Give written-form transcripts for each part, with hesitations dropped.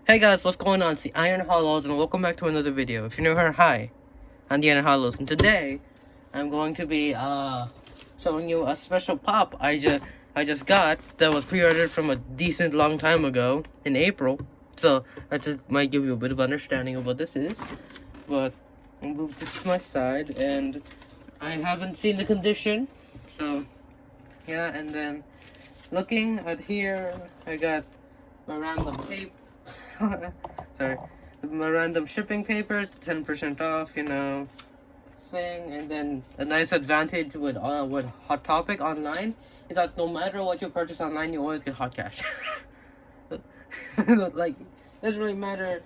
Hey guys, what's going on? It's the Iron Hollows and welcome back to another video. If you're new here, hi, I'm the Iron Hollows and today I'm going to be showing you a special pop I just got that was pre-ordered from a decent long time ago in April. So that just might give you a bit of understanding of what this is. But I'll move this to my side and I haven't seen the condition. So yeah, and then looking at here I got my random tape. Sorry, my random shipping papers, 10% off, thing. And then a nice advantage with Hot Topic online is that no matter what you purchase online, you always get hot cash. Like, it doesn't really matter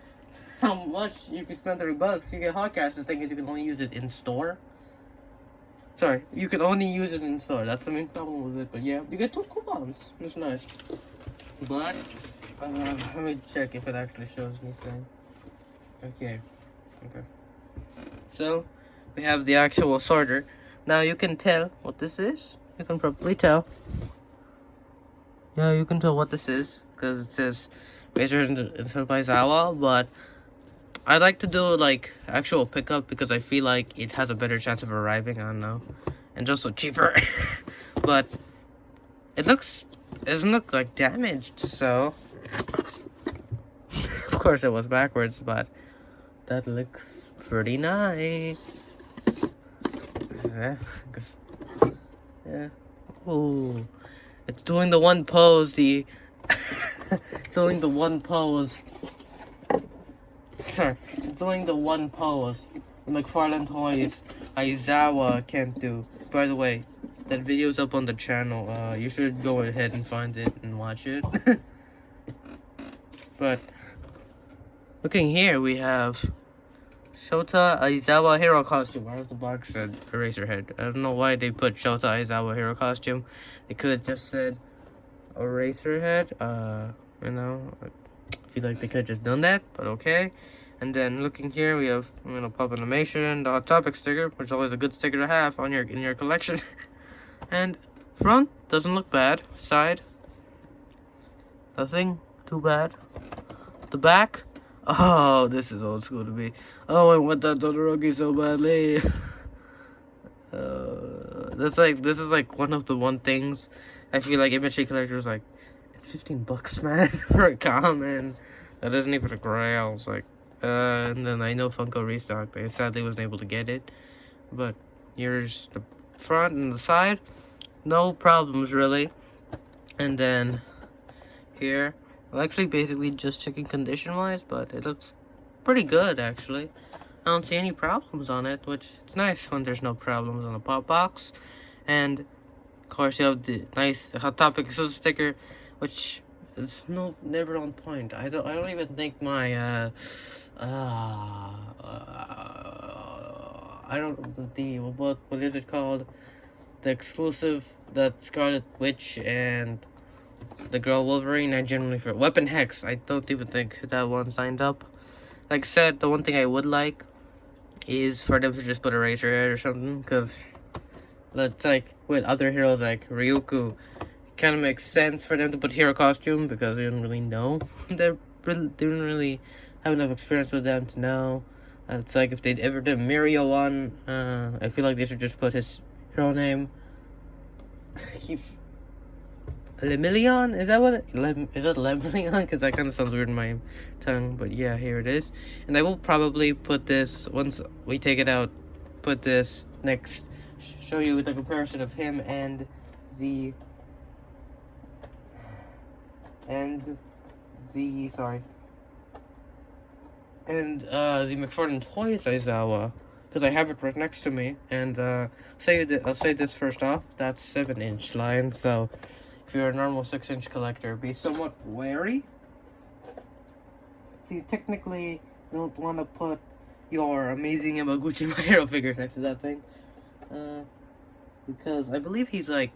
how much you can spend $30, you get hot cash. The thing is, you can only use it in store. Sorry, you can only use it in store. That's the main problem with it. But yeah, you get 2 coupons. It's nice. But let me check if it actually shows anything. Okay. So we have the actual sorter. Now you can tell what this is. You can probably tell. Yeah, you can tell what this is because it says Eraserhead instead of Aizawa. But I like to do like actual pickup because I feel like it has a better chance of arriving. I don't know, and just so cheaper. But it doesn't look like damaged, so. Of course it was backwards, but that looks pretty nice. Yeah. Ooh. It's doing the one pose, it's doing the one pose. Sorry. It's doing the one pose the McFarlane Toys Aizawa can't do. By the way, that video's up on the channel. You should go ahead and find it and watch it. But looking here, we have Shota Aizawa hero costume. Where's the box said Eraserhead? I don't know why they put Shota Aizawa hero costume. They could have just said Eraserhead. I feel like they could have just done that, but okay. And then looking here, we have pop animation, the Hot Topic sticker, which is always a good sticker to have on in your collection. And front doesn't look bad. Side, nothing too bad. The back, oh, this is old school to me. Oh, I want that Todoroki so badly. This is like one of the things I feel like image collectors like. It's $15, man, for a common. That isn't even a grail. It's like, and then I know Funko restocked. I sadly wasn't able to get it, but here's the front and the side. No problems really. And then here, I'm actually basically just checking condition-wise, but it looks pretty good, actually. I don't see any problems on it, which it's nice when there's no problems on the pop box. And, of course, you have the nice Hot Topic exclusive sticker, which is never on point. I don't even think my, what is it called? The exclusive, that Scarlet Witch and the girl Wolverine, I generally for Weapon Hex. I don't even think that one signed up. Like I said, the one thing I would like is for them to just put Eraserhead or something, because that's like with other heroes like Ryuku, it kind of makes sense for them to put hero costume because they don't really know. They don't really have enough experience with them to know. It's like if they'd ever did Mirio one, I feel like they should just put his hero name. Lemillion? Is that what it is? It Lemillion? Because that kind of sounds weird in my tongue. But yeah, here it is. And I will probably put this, once we take it out, put this next, show you the comparison of him and the McFarlane Toys Aizawa. Because I have it right next to me. And I'll say this first off. That's 7-inch line, so if you're a normal 6-inch collector, be somewhat wary. See, technically, you don't want to put your amazing Yamaguchi My Hero figures next to that thing. Because I believe he's like,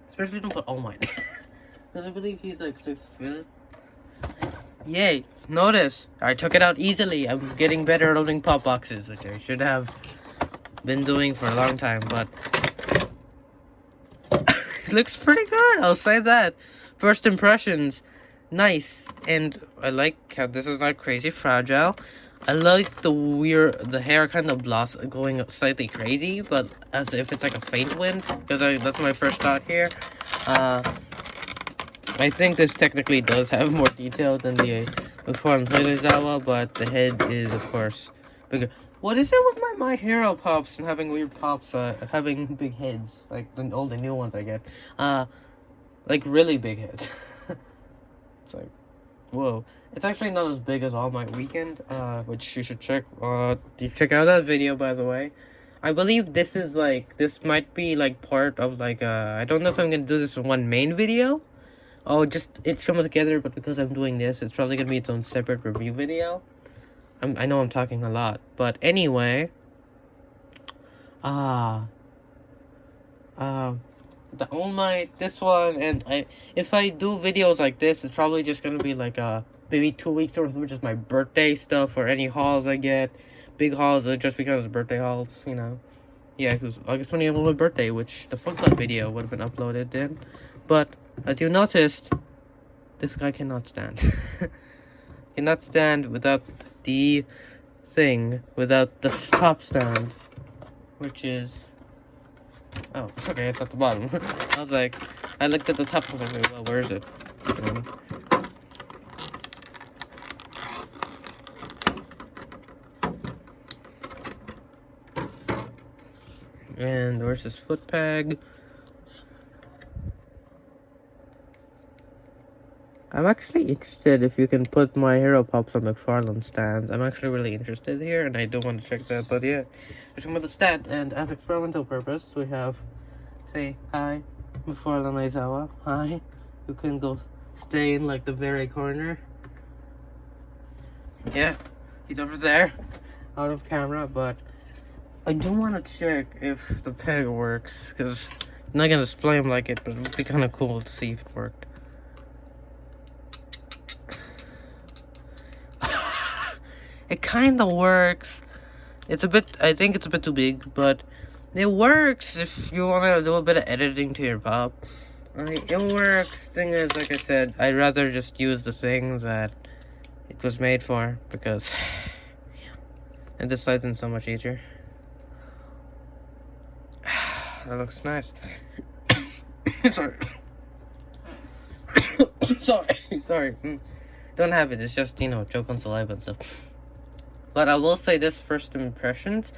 especially don't put All Might. Because I believe he's like 6 feet. Yay, notice, I took it out easily. I'm getting better at loading pop boxes, which I should have been doing for a long time, but it looks pretty good, I'll say that. First impressions, nice, and I like how this is not crazy fragile. I like the hair kind of going slightly crazy, but as if it's like a faint wind, because that's my first thought here. I think this technically does have more detail than the McFarlane Aizawa, but the head is, of course, bigger. What is it with my hero pops and having weird pops, having big heads, like all the new ones I get, like really big heads. It's like, whoa. It's actually not as big as All Might Weekend, which you should check. You check out that video, by the way. I believe this is like, this might be like part of like, I don't know if I'm gonna do this in one main video. Oh, it's coming together, but because I'm doing this, it's probably gonna be its own separate review video. I know I'm talking a lot, but anyway. The All Might, this one, and if I do videos like this, it's probably just gonna be like maybe 2 weeks worth of just my birthday stuff or any hauls I get, big hauls, just because it's birthday hauls, you know. Yeah, because August 20th was my birthday, which the Funko video would have been uploaded then. But as you noticed, this guy cannot stand. Cannot stand without the thing, without the top stand, which is. Oh, okay, it's at the bottom. I was like, I looked at the top, I was like, well, where is it? And where's this foot peg? I'm actually interested if you can put my hero pops on McFarlane stands. I'm actually really interested here, and I do want to check that. But yeah, we're talking about the stand, and as experimental purpose, we have, say, hi, McFarlane Aizawa. Hi, you can go stay in like the very corner. Yeah, he's over there, out of camera. But I do want to check if the peg works, because I'm not gonna display him like it, but it would be kind of cool to see if it worked. It kind of works. It's a bit, I think it's a bit too big, but it works if you want to do a bit of editing to your pop. It works. Thing is, like I said, I'd rather just use the thing that it was made for, because and this slides in so much easier. That looks nice. Sorry. Sorry. Don't have it. It's just, you know, choke on saliva and stuff. But I will say this, first impressions,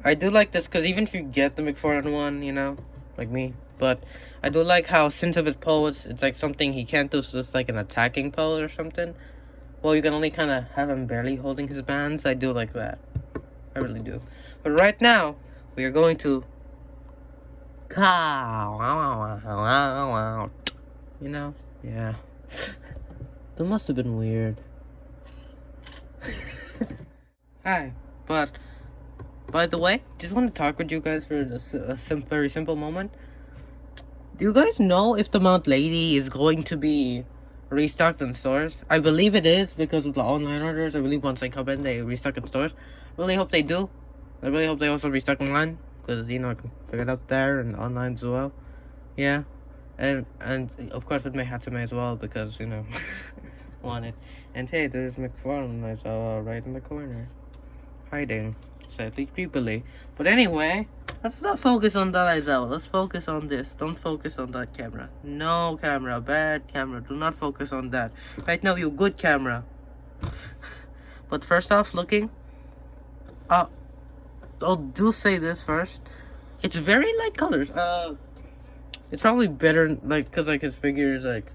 I do like this, because even if you get the McFarlane one, you know, like me, but I do like how, since of his pose, it's like something he can't do, so it's like an attacking pose or something. Well, you can only kind of have him barely holding his bands. I do like that. I really do. But right now, we are going to... You know? Yeah. That must have been weird. Hi, but by the way, just want to talk with you guys for a very simple moment. Do you guys know if the Mount Lady is going to be restocked in stores? I believe it is, because of the online orders. I believe once they come in, they restock in stores. Really hope they do. I really hope they also restock online, because, you know, I can pick it up there and online as well. Yeah, and of course with my Hatsume as well, because, you know, want it. And hey, there's McFarlane I saw right in the corner, hiding slightly creepily. But anyway, let's not focus on that Aizawa. Let's focus on this. Don't focus on that camera. No camera, bad camera. Do not focus on that. Right now, you good camera. But first off, looking, I'll do say this first. It's very light colors. It's probably better, like, cause like his figure is like,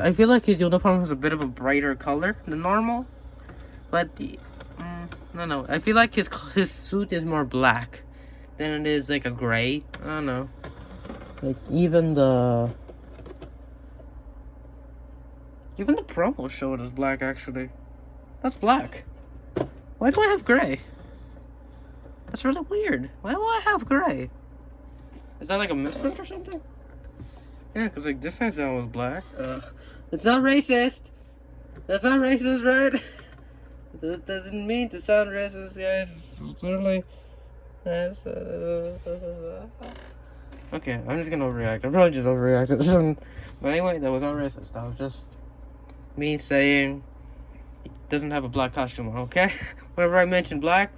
I feel like his uniform has a bit of a brighter color than normal. But no, I feel like his suit is more black than it is like a gray. I don't know. Like even the promo show it as black, actually. That's black. Why do I have gray? That's really weird. Why do I have gray? Is that like a misprint or something? Yeah, because like this time was black. It's not racist. That's not racist, right? That didn't mean to sound racist, guys. It's literally... Okay, I'm just gonna overreact. I'm probably just overreacting. But anyway, that was not racist. I was just me saying he doesn't have a black costume on, okay? Whenever I mention black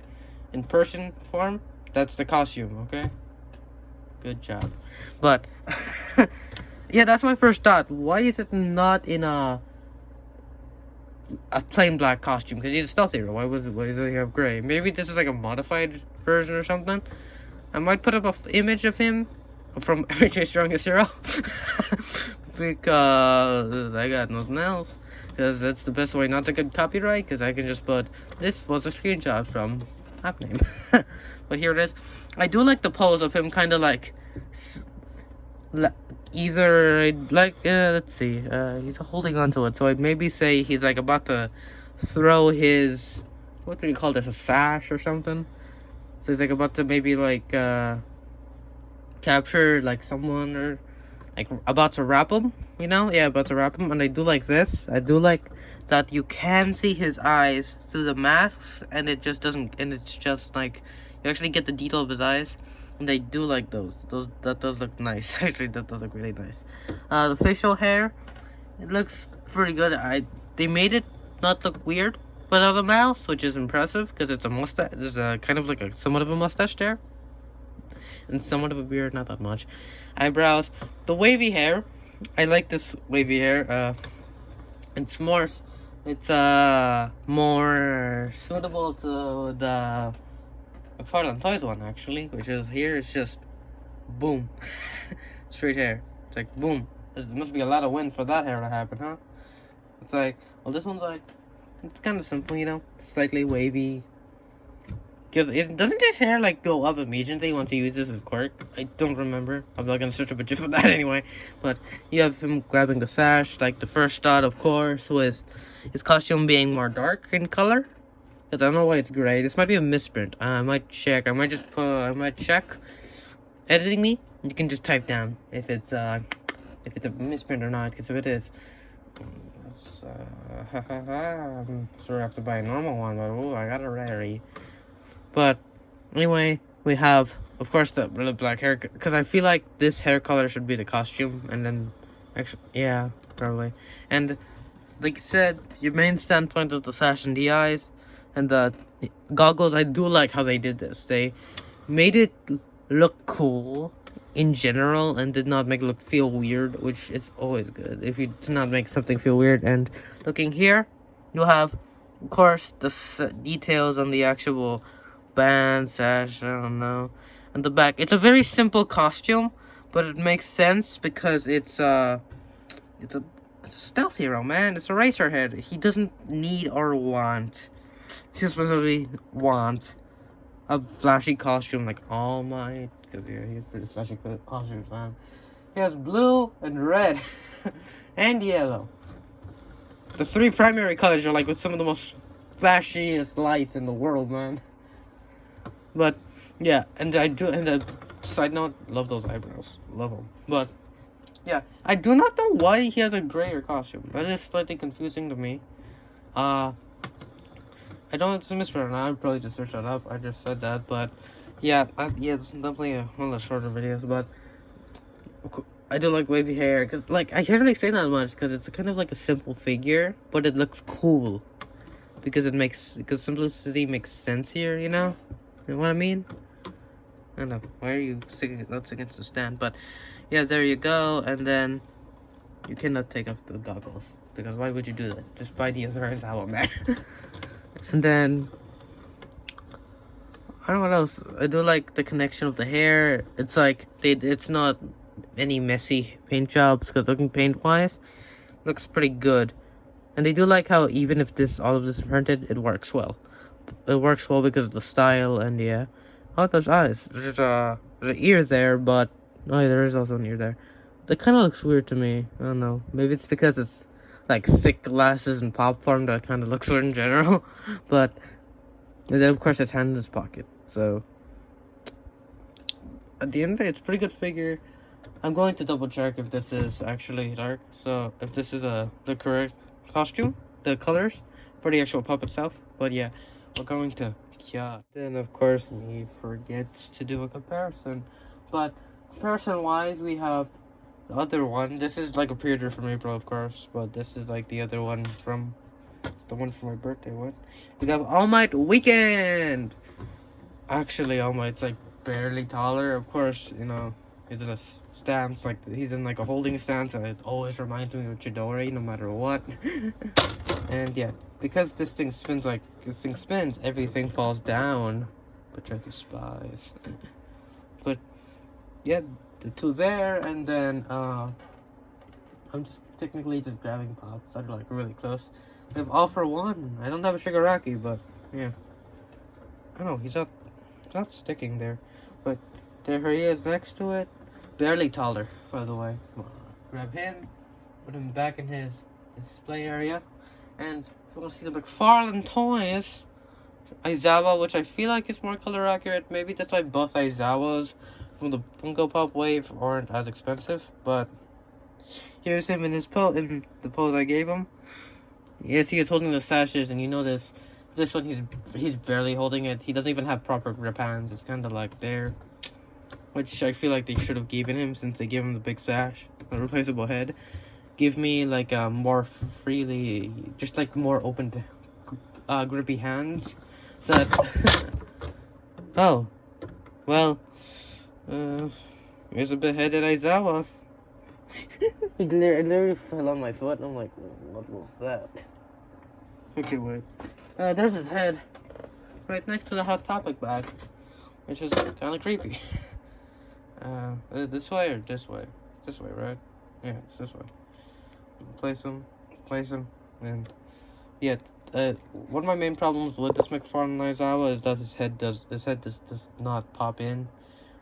in person form, that's the costume, okay? Good job. But, yeah, that's my first thought. Why is it not in a plain black costume? Because he's a stealth hero. Why does he have gray? Maybe this is like a modified version or something. I might put up an image of him from MJ Strongest Hero. Because I got nothing else. Because that's the best way not to get copyright. Because I can just put, this was a screenshot from app name. But here it is. I do like the pose of him kind of like, either like, let's see, he's holding onto it. So I'd maybe say he's like about to throw his, what do you call this, a sash or something? So he's like about to maybe like capture like someone, or like about to wrap him, you know? Yeah, about to wrap him. And I do like this. I do like that you can see his eyes through the masks, and it just doesn't, and it's just like you actually get the detail of his eyes. And I do like those. That does look nice. Actually, that does look really nice. The facial hair, it looks pretty good. They made it not look weird, but on the mouse, which is impressive because it's a mustache. There's a kind of like a somewhat of a mustache there, and somewhat of a beard, not that much. Eyebrows, the wavy hair. I like this wavy hair. It's more suitable to the Portland Toys one, actually, which is here. It's just boom, straight hair. It's like boom. There must be a lot of wind for that hair to happen, huh? It's like, well, this one's like, it's kind of simple, you know, slightly wavy. Because doesn't his hair like go up immediately once he uses his quirk? I don't remember. I'm not gonna search up a gif of that anyway. But you have him grabbing the sash, like the first shot, of course, with his costume being more dark in color. Because I don't know why it's gray. This might be a misprint. I might check. I might check. Editing me, you can just type down if it's a misprint or not. Because if it is, I'm sure I have to buy a normal one. But ooh, I got a rarity. But anyway, we have, of course, the really black hair. Because I feel like this hair color should be the costume, and then actually, yeah, probably. And like I said, your main standpoint is the sash and the eyes. And the goggles, I do like how they did this. They made it look cool in general and did not make it look feel weird, which is always good if you do not make something feel weird. And looking here, you have, of course, the details on the actual band, sash, I don't know, and the back. It's a very simple costume, but it makes sense because it's a stealth hero, man. It's Eraserhead. He doesn't need or want. He specifically want a flashy costume like All Might, because yeah, he has pretty flashy costumes, man. He has blue and red and yellow. The three primary colors are like with some of the most flashiest lights in the world, man. But yeah, and side note, love those eyebrows, love them. But yeah, I do not know why he has a grayer costume. That is slightly confusing to me. I don't know if it's a misprint or not. I probably just searched that up. I just said that, but yeah, it's definitely one of the shorter videos. But I do like wavy hair because, like, I can't really say that much because it's kind of like a simple figure, but it looks cool because simplicity makes sense here. You know what I mean? I don't know. Why are you sticking? That's against the stand, but yeah, there you go. And then you cannot take off the goggles because why would you do that? Just buy the other Aizawa, man. And then I don't know what else. I do like the connection of the hair. It's like it's not any messy paint jobs because looking paint wise, looks pretty good. And they do like how even if all of this is printed, it works well. It works well because of the style and yeah. Oh, those eyes. There's an ear there, but oh, yeah, there is also an ear there. That kind of looks weird to me. I don't know. Maybe it's because it's like thick glasses and pop form that kind of looks weird in general. But and then of course his hand in his pocket. So at the end of the day, it's a pretty good figure. I'm going to double check if this is actually dark. So if this is the correct costume, the colors for the actual pup itself. But yeah, we're going to then of course me forgets to do a comparison. But comparison wise, we have the other one. This is like a pre-order from April, of course, but this is like the other one from. It's the one for my birthday one. We got All Might Weekend. Actually, All Might's like barely taller. Of course, you know, he's in a stance, like he's in like a holding stance, and it always reminds me of Chidori, no matter what. And yeah, because this thing spins, everything falls down, which I despise. But yeah, the two there, and then I'm just technically just grabbing pops that are like really close. We have All for One. I don't have a Shigaraki, but yeah, I don't know, he's not sticking there, but there he is next to it, barely taller, by the way. Grab him, put him back in his display area, and if you want to see the McFarlane toys, Aizawa, which I feel like is more color accurate. Maybe that's why both Aizawas from the Funko Pop wave aren't as expensive, but here's him in his in the pose I gave him. Yes, he is holding the sashes, and you know this one he's barely holding it. He doesn't even have proper grip hands. It's kind of like there, which I feel like they should have given him since they gave him the big sash, a replaceable head. Give me like more freely, just like more open, grippy hands. So that oh, well, here's a beheaded Aizawa. It literally fell on my foot, and I'm like, what was that? Okay, wait. There's his head, right next to the Hot Topic bag, which is kind of creepy. This way or this way? This way, right? Yeah, it's this way. Place him, and yeah. One of my main problems with this McFarlane Aizawa is that his head does not pop in.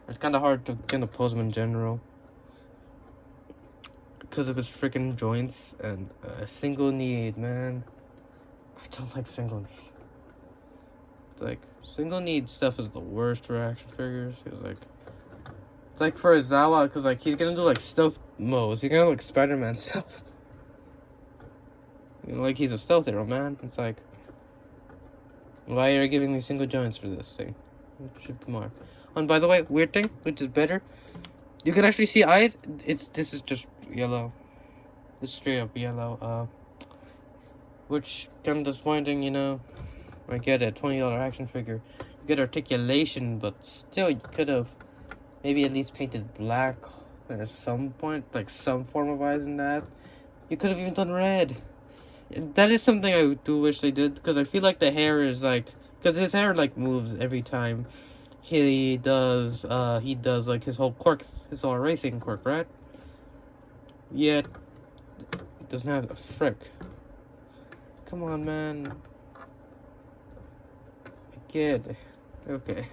It's kind of hard to kind of pose him in general because of his freaking joints and single need, man. I don't like single need. It's like single need stuff is the worst for action figures. It's like for Aizawa, because like he's gonna do like stealth modes. He's gonna do like Spider-Man stuff. You know, like he's a stealth hero, man. It's like, why are you giving me single joints for this thing? It should be more. And by the way, weird thing, which is better, you can actually see eyes. This is just yellow. This is straight up yellow. Which kind of disappointing, you know. I get a $20 action figure. You get articulation, but still, you could have maybe at least painted black at some point, like some form of eyes in that. You could have even done red. That is something I do wish they did, because I feel like the hair is like, because his hair like moves every time he does like his whole racing quirk, right? Yet it doesn't have a frick. Come on, man. Kid. Okay.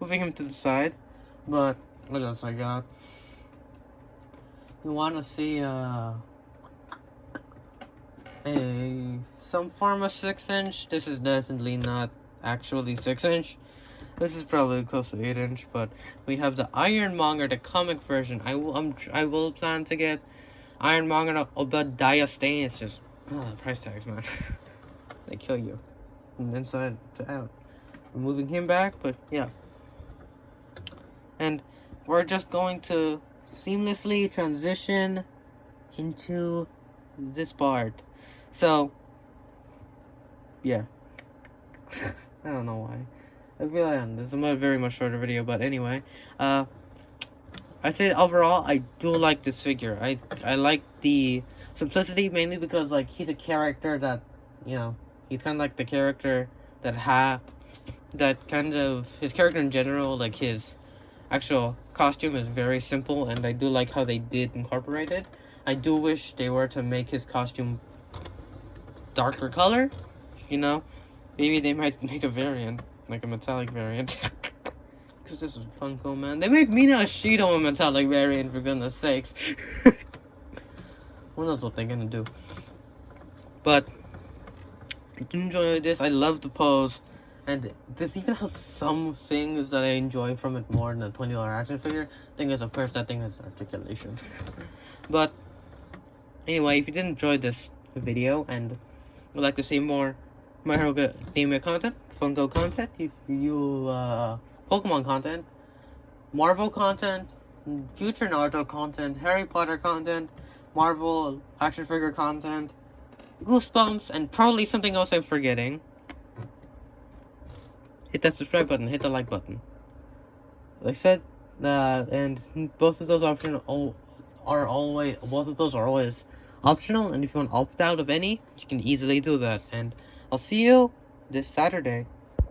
Moving him to the side. But what else I got? You wanna see some form of 6-inch. This is definitely not actually 6-inch. This is probably close to 8-inch, but we have the Ironmonger, the comic version. I will plan to get Ironmonger Obadiah Stane. It's just price tags, man. They kill you from inside to out. We're moving him back, but yeah. And we're just going to seamlessly transition into this part. So, yeah. I don't know why. I feel like this is a very much shorter video, but anyway. I say overall, I do like this figure. I like the simplicity, mainly because, like, he's a character that, you know, he's kind of like the character that kind of, his character in general, like, his actual costume is very simple, and I do like how they did incorporate it. I do wish they were to make his costume darker color, you know? Maybe they might make a variant, like a metallic variant. Because this is Funko, man. They made Mina Shido a metallic variant, for goodness sakes. Who knows what they're gonna do. But I do enjoy this. I love the pose. And this even has some things that I enjoy from it more than a $20 action figure. Thing is, of course, that thing has articulation. But anyway, if you did enjoy this video and would like to see more My Hero Academia content, Funko content, Pokemon content, Marvel content, future Naruto content, Harry Potter content, Marvel action figure content, Goosebumps, and probably something else I'm forgetting. Hit that subscribe button, hit the like button. Like I said, and both of those are always optional, and if you want to opt out of any, you can easily do that. And I'll see you this Saturday.